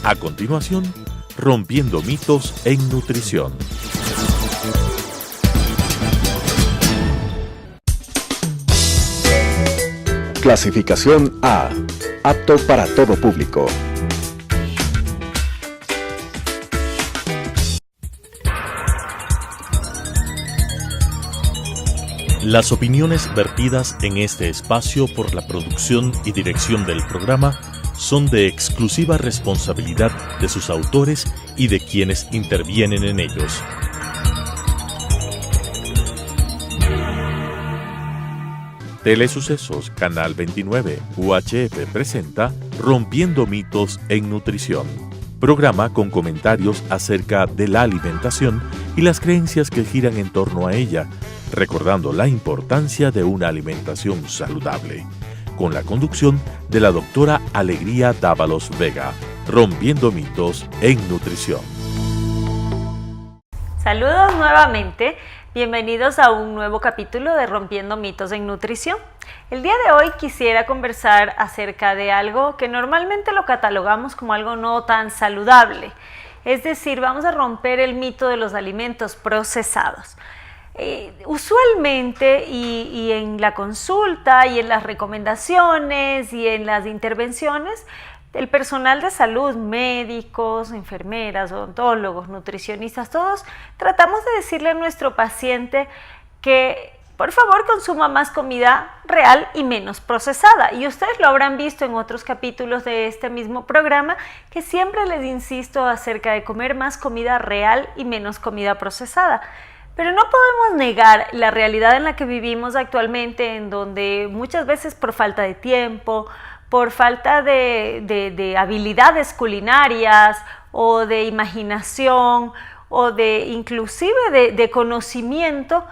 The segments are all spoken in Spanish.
A continuación, Rompiendo mitos en nutrición. Clasificación A. Apto para todo público. Las opiniones vertidas en este espacio por la producción y dirección del programa son de exclusiva responsabilidad de sus autores y de quienes intervienen en ellos. Telesucesos Canal 29 UHF presenta Rompiendo mitos en nutrición. Programa con comentarios acerca de la alimentación y las creencias que giran en torno a ella, recordando la importancia de una alimentación saludable. Con la conducción de la doctora Alegría Dávalos Vega, Rompiendo mitos en nutrición. Saludos nuevamente, bienvenidos a un nuevo capítulo de Rompiendo mitos en nutrición. El día de hoy quisiera conversar acerca de algo que normalmente lo catalogamos como algo no tan saludable. Es decir, vamos a romper el mito de los alimentos procesados. Usualmente y en la consulta y en las recomendaciones y en las intervenciones, el personal de salud, médicos, enfermeras, odontólogos, nutricionistas, todos tratamos de decirle a nuestro paciente que por favor consuma más comida real y menos procesada. Y ustedes lo habrán visto en otros capítulos de este mismo programa, que siempre les insisto acerca de comer más comida real y menos comida procesada. Pero no podemos negar la realidad en la que vivimos actualmente, en donde muchas veces por falta de tiempo, por falta de habilidades culinarias o de imaginación o de inclusive de conocimiento,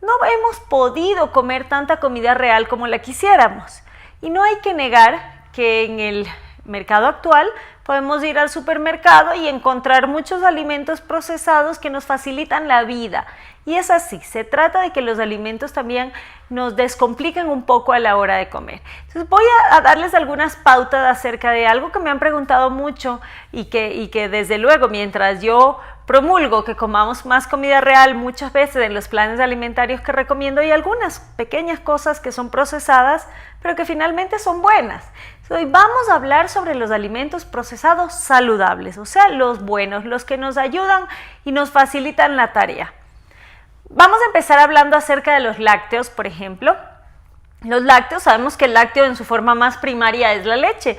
no hemos podido comer tanta comida real como la quisiéramos. Y no hay que negar que en el mercado actual podemos ir al supermercado y encontrar muchos alimentos procesados que nos facilitan la vida. Y es así, se trata de que los alimentos también nos descompliquen un poco a la hora de comer. Entonces voy a darles algunas pautas acerca de algo que me han preguntado mucho y que desde luego mientras yo promulgo que comamos más comida real muchas veces en los planes alimentarios que recomiendo, hay algunas pequeñas cosas que son procesadas pero que finalmente son buenas. Hoy vamos a hablar sobre los alimentos procesados saludables, o sea, los buenos, los que nos ayudan y nos facilitan la tarea. Vamos a empezar hablando acerca de los lácteos, por ejemplo. Los lácteos, sabemos que el lácteo en su forma más primaria es la leche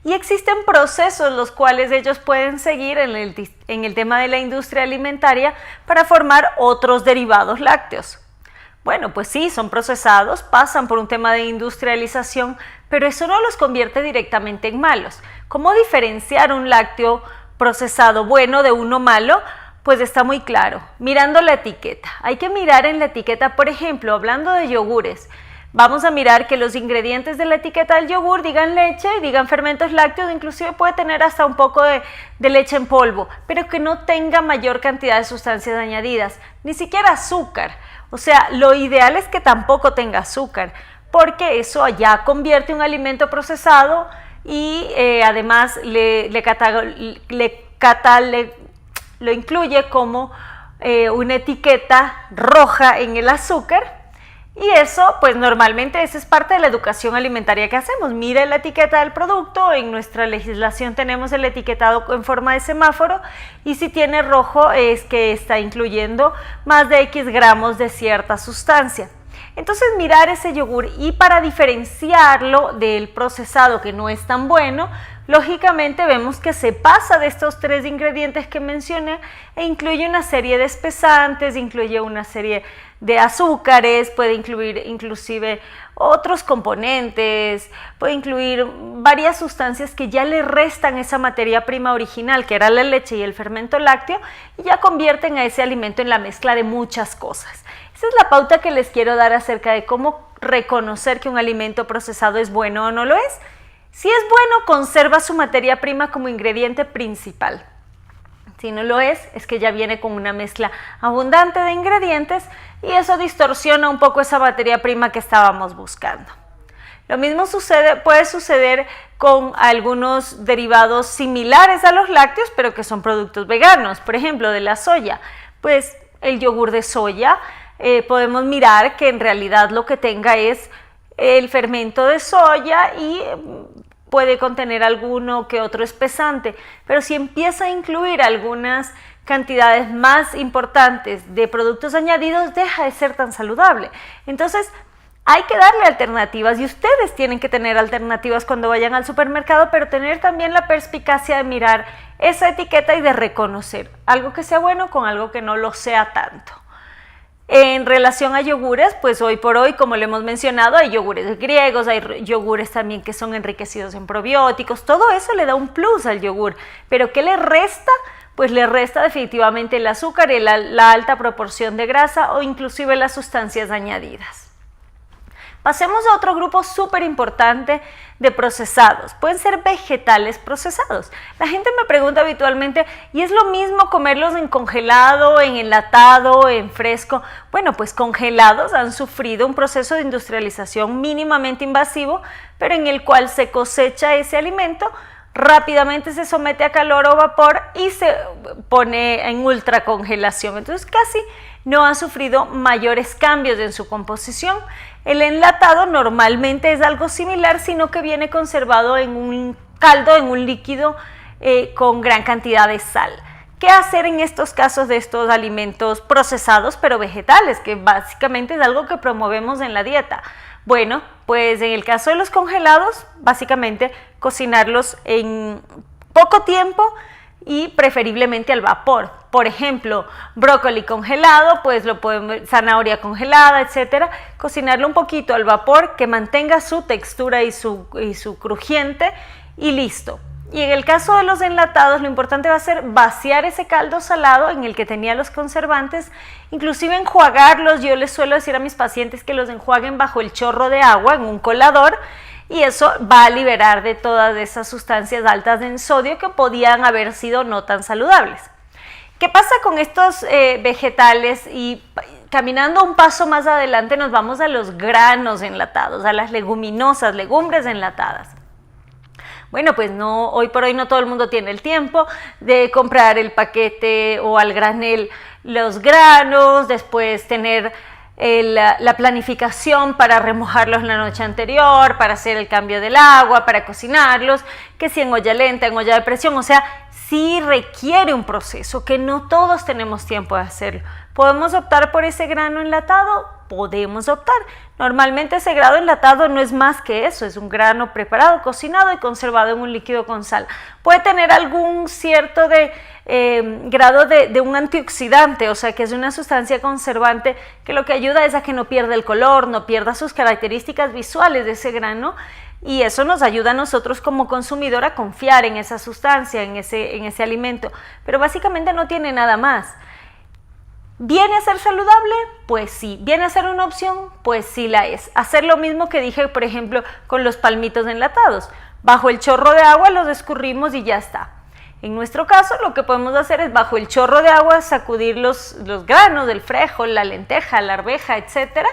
y existen procesos los cuales ellos pueden seguir en el tema de la industria alimentaria para formar otros derivados lácteos. Bueno, pues sí, son procesados, pasan por un tema de industrialización, pero eso no los convierte directamente en malos. ¿Cómo diferenciar un lácteo procesado bueno de uno malo? Pues está muy claro, mirando la etiqueta. Hay que mirar en la etiqueta, por ejemplo, hablando de yogures, vamos a mirar que los ingredientes de la etiqueta del yogur digan leche y digan fermentos lácteos, inclusive puede tener hasta un poco de leche en polvo, pero que no tenga mayor cantidad de sustancias añadidas, ni siquiera azúcar. O sea, lo ideal es que tampoco tenga azúcar, porque eso ya convierte un alimento procesado y además lo incluye como una etiqueta roja en el azúcar. Y eso, pues normalmente esa es parte de la educación alimentaria que hacemos. Mira la etiqueta del producto, en nuestra legislación tenemos el etiquetado en forma de semáforo y si tiene rojo es que está incluyendo más de X gramos de cierta sustancia. Entonces mirar ese yogur y para diferenciarlo del procesado que no es tan bueno, lógicamente vemos que se pasa de estos 3 ingredientes que mencioné e incluye una serie de espesantes, incluye una serie de azúcares, puede incluir inclusive otros componentes, puede incluir varias sustancias que ya le restan esa materia prima original que era la leche y el fermento lácteo y ya convierten a ese alimento en la mezcla de muchas cosas. Esa es la pauta que les quiero dar acerca de cómo reconocer que un alimento procesado es bueno o no lo es. Si es bueno, conserva su materia prima como ingrediente principal. Si no lo es que ya viene con una mezcla abundante de ingredientes y eso distorsiona un poco esa materia prima que estábamos buscando. Lo mismo puede suceder con algunos derivados similares a los lácteos, pero que son productos veganos, por ejemplo, de la soya. Pues el yogur de soya, podemos mirar que en realidad lo que tenga es el fermento de soya y puede contener alguno que otro espesante, pero si empieza a incluir algunas cantidades más importantes de productos añadidos, deja de ser tan saludable. Entonces, hay que darle alternativas y ustedes tienen que tener alternativas cuando vayan al supermercado, pero tener también la perspicacia de mirar esa etiqueta y de reconocer algo que sea bueno con algo que no lo sea tanto. En relación a yogures, pues hoy por hoy, como lo hemos mencionado, hay yogures griegos, hay yogures también que son enriquecidos en probióticos, todo eso le da un plus al yogur, pero ¿qué le resta? Pues le resta definitivamente el azúcar y la alta proporción de grasa o inclusive las sustancias añadidas. Pasemos a otro grupo súper importante de procesados. Pueden ser vegetales procesados. La gente me pregunta habitualmente, ¿y es lo mismo comerlos en congelado, en enlatado, en fresco? Bueno, pues congelados han sufrido un proceso de industrialización mínimamente invasivo, pero en el cual se cosecha ese alimento, rápidamente se somete a calor o vapor y se pone en ultracongelación. Entonces casi no ha sufrido mayores cambios en su composición. El enlatado normalmente es algo similar, sino que viene conservado en un caldo, en un líquido con gran cantidad de sal. ¿Qué hacer en estos casos de estos alimentos procesados pero vegetales, que básicamente es algo que promovemos en la dieta? Bueno, pues en el caso de los congelados, básicamente cocinarlos en poco tiempo y preferiblemente al vapor. Por ejemplo, brócoli congelado, pues lo podemos, zanahoria congelada, etcétera, cocinarlo un poquito al vapor que mantenga su textura y su crujiente y listo. Y en el caso de los enlatados, lo importante va a ser vaciar ese caldo salado en el que tenía los conservantes, inclusive enjuagarlos. Yo les suelo decir a mis pacientes que los enjuaguen bajo el chorro de agua en un colador, y eso va a liberar de todas esas sustancias altas en sodio que podían haber sido no tan saludables. ¿Qué pasa con estos vegetales? Y caminando un paso más adelante nos vamos a los granos enlatados, a las leguminosas, legumbres enlatadas. Bueno, pues no, hoy por hoy no todo el mundo tiene el tiempo de comprar el paquete o al granel los granos, después tener la planificación para remojarlos la noche anterior, para hacer el cambio del agua, para cocinarlos, que si en olla lenta, en olla de presión, o sea, sí requiere un proceso que no todos tenemos tiempo de hacerlo. ¿Podemos optar por ese grano enlatado? Podemos optar. Normalmente ese grano enlatado no es más que eso, es un grano preparado, cocinado y conservado en un líquido con sal. Puede tener algún cierto grado de un antioxidante, o sea que es una sustancia conservante que lo que ayuda es a que no pierda el color, no pierda sus características visuales de ese grano, y eso nos ayuda a nosotros como consumidor a confiar en esa sustancia, en ese alimento, pero básicamente no tiene nada más. ¿Viene a ser saludable? Pues sí. ¿Viene a ser una opción? Pues sí la es. Hacer lo mismo que dije, por ejemplo, con los palmitos enlatados. Bajo el chorro de agua los escurrimos y ya está. En nuestro caso, lo que podemos hacer es bajo el chorro de agua sacudir los granos, el frijol, la lenteja, la arveja, etcétera,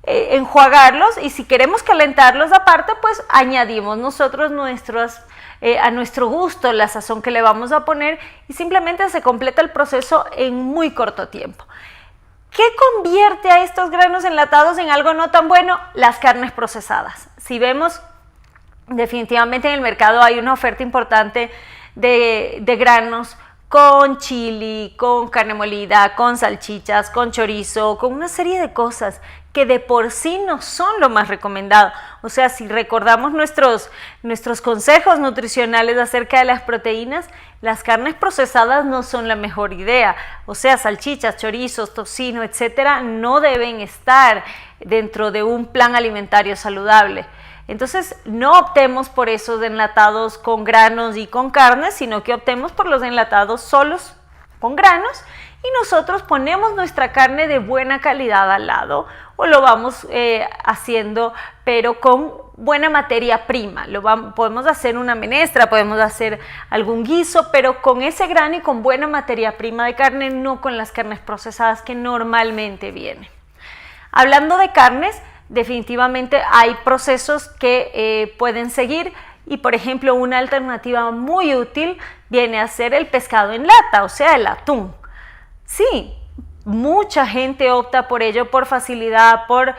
enjuagarlos, y si queremos calentarlos aparte, pues añadimos nosotros a nuestro gusto la sazón que le vamos a poner, y simplemente se completa el proceso en muy corto tiempo. ¿Qué convierte a estos granos enlatados en algo no tan bueno? Las carnes procesadas. Si vemos, definitivamente en el mercado hay una oferta importante de granos con chili, con carne molida, con salchichas, con chorizo, con una serie de cosas que de por sí no son lo más recomendado. O sea, si recordamos nuestros consejos nutricionales acerca de las proteínas, las carnes procesadas no son la mejor idea. O sea, salchichas, chorizos, tocino, etcétera, no deben estar dentro de un plan alimentario saludable. Entonces, no optemos por esos enlatados con granos y con carnes, sino que optemos por los enlatados solos con granos, y nosotros ponemos nuestra carne de buena calidad al lado, o lo vamos haciendo pero con buena materia prima. Podemos hacer una menestra, podemos hacer algún guiso, pero con ese grano y con buena materia prima de carne, no con las carnes procesadas que normalmente vienen. Hablando de carnes, definitivamente hay procesos que pueden seguir y, por ejemplo, una alternativa muy útil viene a ser el pescado en lata, o sea, el atún. Sí, mucha gente opta por ello, por facilidad, por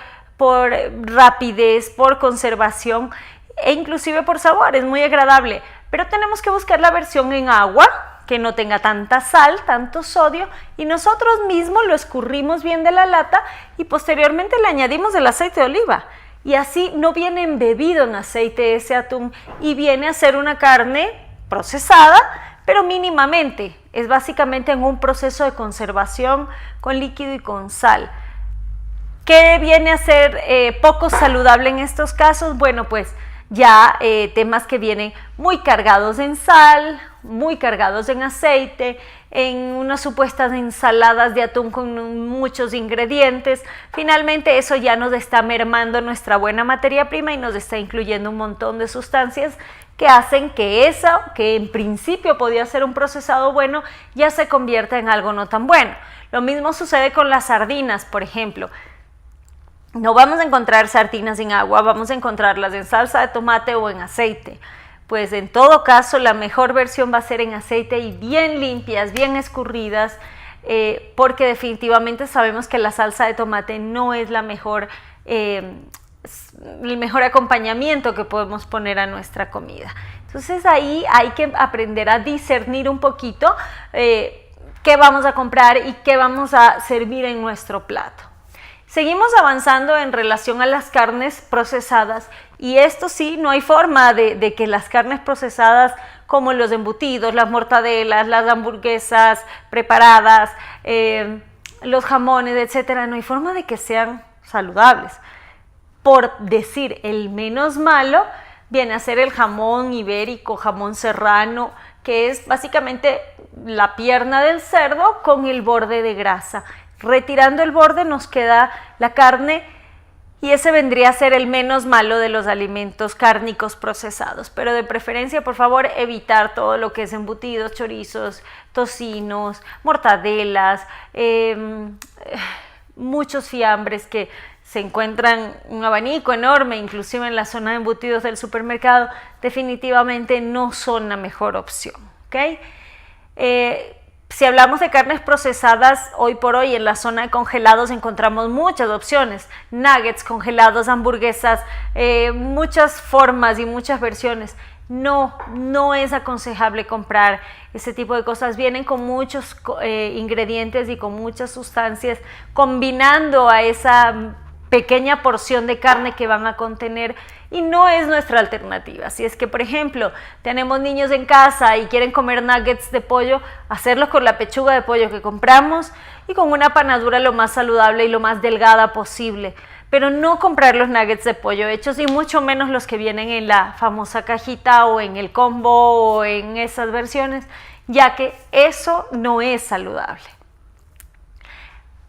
rapidez, por conservación e inclusive por sabor, es muy agradable, pero tenemos que buscar la versión en agua que no tenga tanta sal, tanto sodio, y nosotros mismos lo escurrimos bien de la lata y posteriormente le añadimos el aceite de oliva y así no viene embebido en aceite ese atún y viene a ser una carne procesada, pero mínimamente, es básicamente en un proceso de conservación con líquido y con sal. ¿Qué viene a ser poco saludable en estos casos? Bueno, pues ya temas que vienen muy cargados en sal, muy cargados en aceite, en unas supuestas ensaladas de atún con muchos ingredientes. Finalmente eso ya nos está mermando nuestra buena materia prima y nos está incluyendo un montón de sustancias que hacen que eso, que en principio podía ser un procesado bueno, ya se convierta en algo no tan bueno. Lo mismo sucede con las sardinas, por ejemplo. No vamos a encontrar sardinas en agua, vamos a encontrarlas en salsa de tomate o en aceite. Pues en todo caso la mejor versión va a ser en aceite y bien limpias, bien escurridas, porque definitivamente sabemos que la salsa de tomate no es el mejor acompañamiento que podemos poner a nuestra comida. Entonces ahí hay que aprender a discernir un poquito qué vamos a comprar y qué vamos a servir en nuestro plato. Seguimos avanzando en relación a las carnes procesadas y esto sí, no hay forma de que las carnes procesadas como los embutidos, las mortadelas, las hamburguesas preparadas, los jamones, etcétera, no hay forma de que sean saludables. Por decir el menos malo, viene a ser el jamón ibérico, jamón serrano, que es básicamente la pierna del cerdo con el borde de grasa. Retirando el borde nos queda la carne y ese vendría a ser el menos malo de los alimentos cárnicos procesados, pero de preferencia, por favor, evitar todo lo que es embutidos, chorizos, tocinos, mortadelas, muchos fiambres que se encuentran un abanico enorme, inclusive en la zona de embutidos del supermercado, definitivamente no son la mejor opción, ¿ok? Si hablamos de carnes procesadas, hoy por hoy en la zona de congelados encontramos muchas opciones, nuggets congelados, hamburguesas, muchas formas y muchas versiones. No es aconsejable comprar ese tipo de cosas, vienen con muchos ingredientes y con muchas sustancias, combinando a esa pequeña porción de carne que van a contener y no es nuestra alternativa. Si es que, por ejemplo, tenemos niños en casa y quieren comer nuggets de pollo, hacerlos con la pechuga de pollo que compramos y con una panadura lo más saludable y lo más delgada posible, pero no comprar los nuggets de pollo hechos y mucho menos los que vienen en la famosa cajita o en el combo o en esas versiones, ya que eso no es saludable.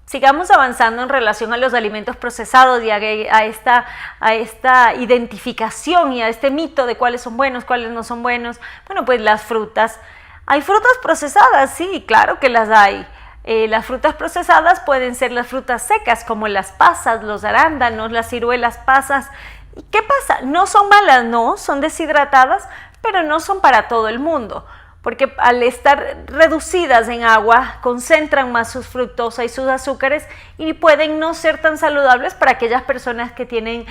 Sigamos avanzando en relación a los alimentos procesados y a esta identificación y a este mito de cuáles son buenos, cuáles no son buenos. Bueno, pues las frutas. ¿Hay frutas procesadas? Sí, claro que las hay. Las frutas procesadas pueden ser las frutas secas como las pasas, los arándanos, las ciruelas pasas. ¿Y qué pasa? No son malas, no, son deshidratadas, pero no son para todo el mundo, porque al estar reducidas en agua concentran más su fructosa y sus azúcares y pueden no ser tan saludables para aquellas personas que tienen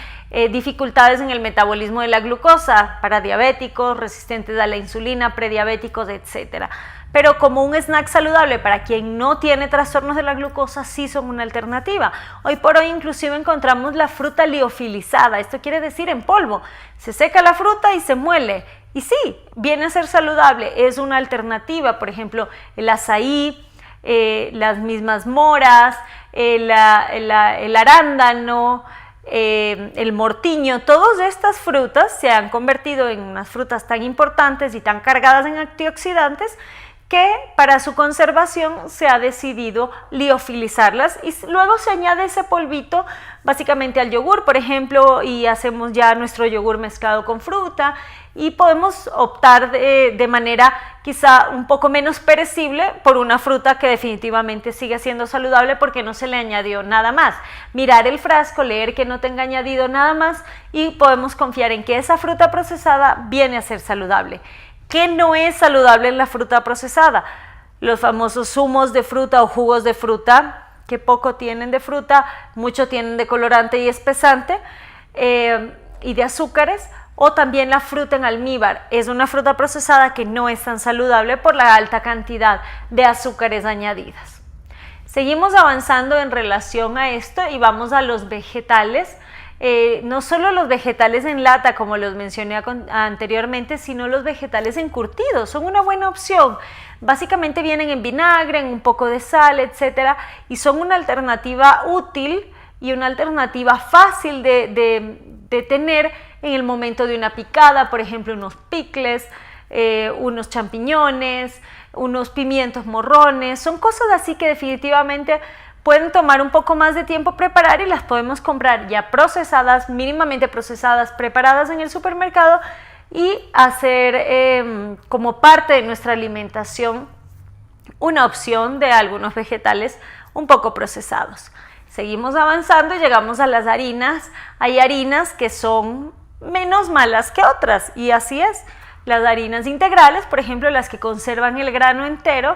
dificultades en el metabolismo de la glucosa, para diabéticos, resistentes a la insulina, prediabéticos, etc. Pero como un snack saludable para quien no tiene trastornos de la glucosa sí son una alternativa. Hoy por hoy inclusive encontramos la fruta liofilizada, esto quiere decir en polvo, se seca la fruta y se muele. Y sí, viene a ser saludable, es una alternativa, por ejemplo, el azaí, las mismas moras, el arándano, el mortiño, todas estas frutas se han convertido en unas frutas tan importantes y tan cargadas en antioxidantes que para su conservación se ha decidido liofilizarlas y luego se añade ese polvito básicamente al yogur, por ejemplo, y hacemos ya nuestro yogur mezclado con fruta y podemos optar de manera quizá un poco menos perecible por una fruta que definitivamente sigue siendo saludable porque no se le añadió nada más. Mirar el frasco, leer que no tenga añadido nada más y podemos confiar en que esa fruta procesada viene a ser saludable. ¿Qué no es saludable en la fruta procesada? Los famosos zumos de fruta o jugos de fruta, que poco tienen de fruta, mucho tienen de colorante y espesante y de azúcares, o también la fruta en almíbar. Es una fruta procesada que no es tan saludable por la alta cantidad de azúcares añadidas. Seguimos avanzando en relación a esto y vamos a los vegetales. No solo los vegetales en lata, como los mencioné anteriormente, sino los vegetales encurtidos, son una buena opción. Básicamente vienen en vinagre, en un poco de sal, etcétera, y son una alternativa útil y una alternativa fácil de tener en el momento de una picada, por ejemplo, unos picles, unos champiñones, unos pimientos morrones, son cosas así que definitivamente pueden tomar un poco más de tiempo preparar y las podemos comprar ya procesadas, mínimamente procesadas, preparadas en el supermercado y hacer como parte de nuestra alimentación una opción de algunos vegetales un poco procesados. Seguimos avanzando y llegamos a las harinas. Hay harinas que son menos malas que otras y así es. Las harinas integrales, por ejemplo, las que conservan el grano entero,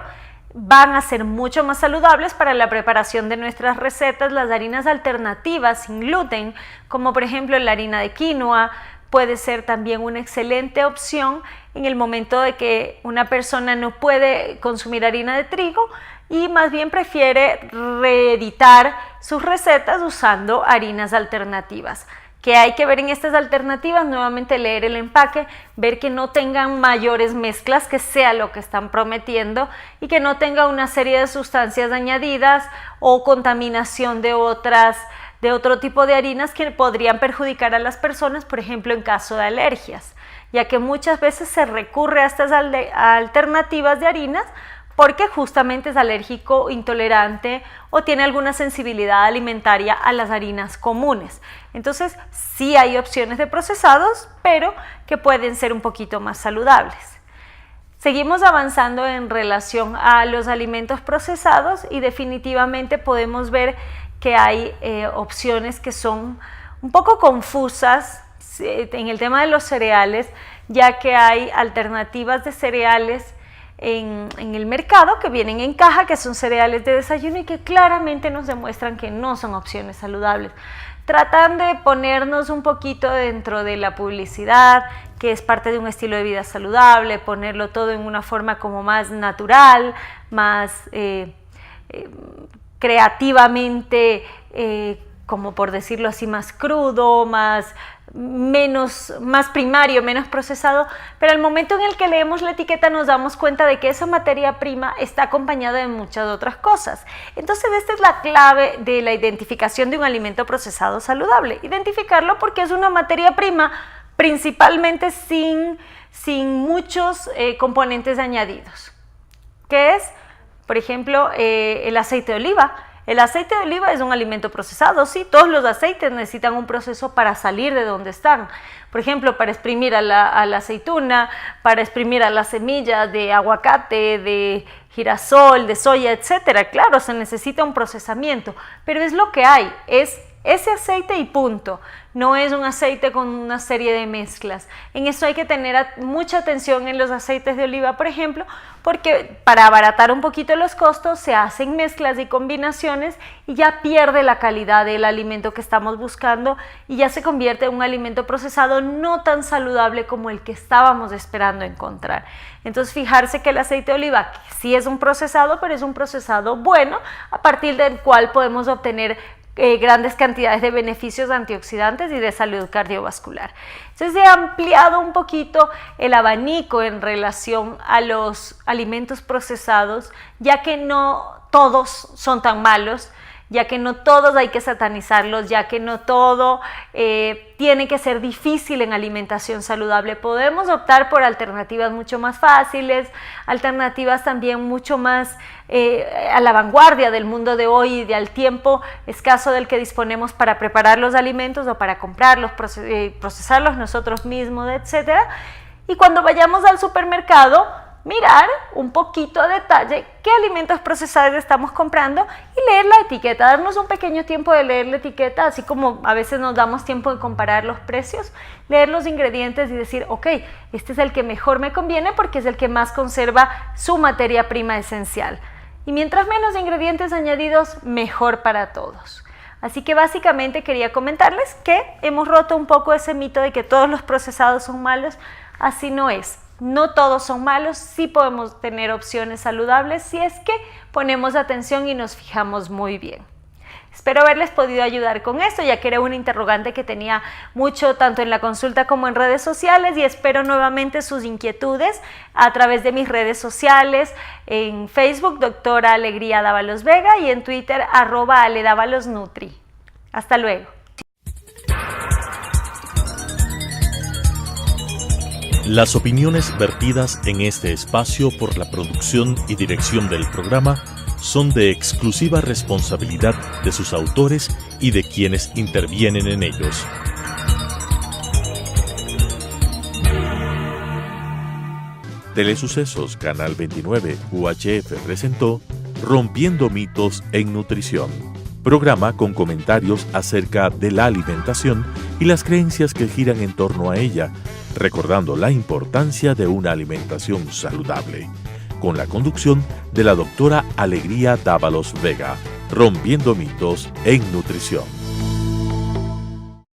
van a ser mucho más saludables para la preparación de nuestras recetas. Las harinas alternativas sin gluten, como por ejemplo la harina de quinoa, puede ser también una excelente opción en el momento de que una persona no puede consumir harina de trigo y más bien prefiere reeditar sus recetas usando harinas alternativas. ¿Qué hay que ver en estas alternativas? Nuevamente leer el empaque, ver que no tengan mayores mezclas, que sea lo que están prometiendo y que no tenga una serie de sustancias añadidas o contaminación de otro tipo de harinas que podrían perjudicar a las personas, por ejemplo en caso de alergias, ya que muchas veces se recurre a estas alternativas de harinas porque justamente es alérgico, intolerante o tiene alguna sensibilidad alimentaria a las harinas comunes. Entonces sí hay opciones de procesados, pero que pueden ser un poquito más saludables. Seguimos avanzando en relación a los alimentos procesados y definitivamente podemos ver que hay opciones que son un poco confusas en el tema de los cereales, ya que hay alternativas de cereales en el mercado que vienen en caja, que son cereales de desayuno y que claramente nos demuestran que no son opciones saludables. Tratan de ponernos un poquito dentro de la publicidad, que es parte de un estilo de vida saludable, ponerlo todo en una forma como más natural, más creativamente, como por decirlo así, más crudo, más primario, menos procesado, pero al momento en el que leemos la etiqueta nos damos cuenta de que esa materia prima está acompañada de muchas otras cosas. Entonces esta es la clave de la identificación de un alimento procesado saludable, identificarlo porque es una materia prima principalmente sin muchos componentes añadidos, que es, por ejemplo, el aceite de oliva. El aceite de oliva es un alimento procesado, sí, todos los aceites necesitan un proceso para salir de donde están. Por ejemplo, para exprimir a la aceituna, para exprimir a las semillas de aguacate, de girasol, de soya, etcétera. Claro, se necesita un procesamiento, pero es lo que hay, es ese aceite y punto. No es un aceite con una serie de mezclas. En eso hay que tener mucha atención en los aceites de oliva, por ejemplo, porque para abaratar un poquito los costos se hacen mezclas y combinaciones y ya pierde la calidad del alimento que estamos buscando y ya se convierte en un alimento procesado no tan saludable como el que estábamos esperando encontrar. Entonces fijarse que el aceite de oliva sí es un procesado, pero es un procesado bueno, a partir del cual podemos obtener grandes cantidades de beneficios antioxidantes y de salud cardiovascular. Entonces he ampliado un poquito el abanico en relación a los alimentos procesados, ya que no todos son tan malos, ya que no todos hay que satanizarlos, ya que no todo tiene que ser difícil en alimentación saludable. Podemos optar por alternativas mucho más fáciles, alternativas también mucho más a la vanguardia del mundo de hoy y del tiempo escaso del que disponemos para preparar los alimentos o para comprarlos, procesarlos nosotros mismos, etcétera. Y cuando vayamos al supermercado, mirar un poquito a detalle qué alimentos procesados estamos comprando y leer la etiqueta, darnos un pequeño tiempo de leer la etiqueta, así como a veces nos damos tiempo de comparar los precios, leer los ingredientes y decir, ok, este es el que mejor me conviene porque es el que más conserva su materia prima esencial. Y mientras menos ingredientes añadidos, mejor para todos. Así que básicamente quería comentarles que hemos roto un poco ese mito de que todos los procesados son malos. Así no es. No todos son malos, sí podemos tener opciones saludables si es que ponemos atención y nos fijamos muy bien. Espero haberles podido ayudar con esto, ya que era una interrogante que tenía mucho tanto en la consulta como en redes sociales, y espero nuevamente sus inquietudes a través de mis redes sociales, en Facebook, Doctora Alegría Dávalos Vega, y en Twitter, @aledavalosnutri. Hasta luego. Las opiniones vertidas en este espacio por la producción y dirección del programa son de exclusiva responsabilidad de sus autores y de quienes intervienen en ellos. Telesucesos Canal 29 UHF presentó Rompiendo mitos en nutrición, programa con comentarios acerca de la alimentación y las creencias que giran en torno a ella, recordando la importancia de una alimentación saludable, con la conducción de la doctora Alegría Dávalos Vega, rompiendo mitos en nutrición.